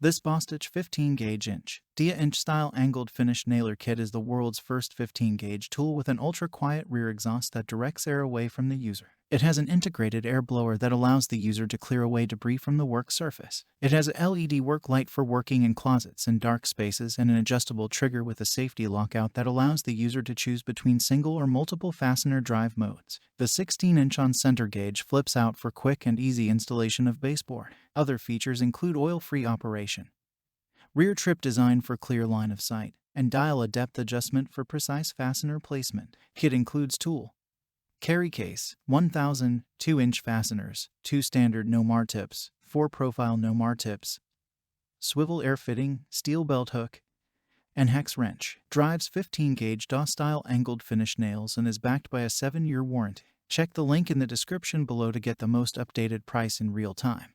This Bostitch 15-gauge inch style angled finish nailer kit is the world's first 15-gauge tool with an ultra-quiet rear exhaust that directs air away from the user. It has an integrated air blower that allows the user to clear away debris from the work surface. It has a LED work light for working in closets and dark spaces and an adjustable trigger with a safety lockout that allows the user to choose between single or multiple fastener drive modes. The 16-inch on-center gauge flips out for quick and easy installation of baseboard. Other features include oil-free operation, rear trip design for clear line of sight, and dial-a depth adjustment for precise fastener placement. Kit includes tool, Cary Case, 1000, 2-inch fasteners, 2 standard no-mar tips, 4 profile no-mar tips, Swivel Air Fitting, steel belt hook, and Hex Wrench. Drives 15-gauge DAW-style angled finish nails and is backed by a 7-year warranty. Check the link in the description below to get the most updated price in real time.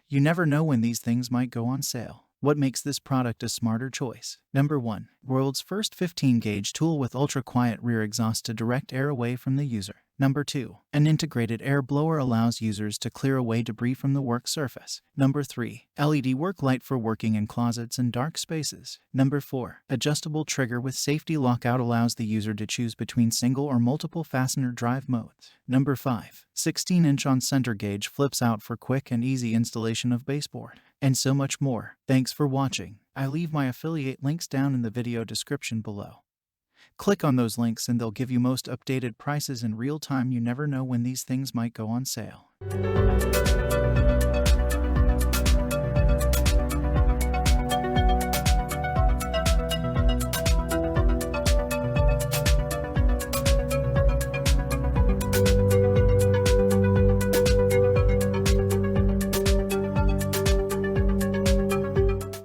You never know when these things might go on sale. What makes this product a smarter choice? Number 1. World's first 15-gauge tool with ultra-quiet rear exhaust to direct air away from the user. Number 2. An integrated air blower allows users to clear away debris from the work surface. Number 3. LED work light for working in closets and dark spaces. Number 4. Adjustable trigger with safety lockout allows the user to choose between single or multiple fastener drive modes. Number 5. 16-inch on-center gauge flips out for quick and easy installation of baseboard. And so much more. Thanks for watching. I leave my affiliate links down in the video description below. Click on those links and they'll give you most updated prices in real time. You never know when these things might go on sale.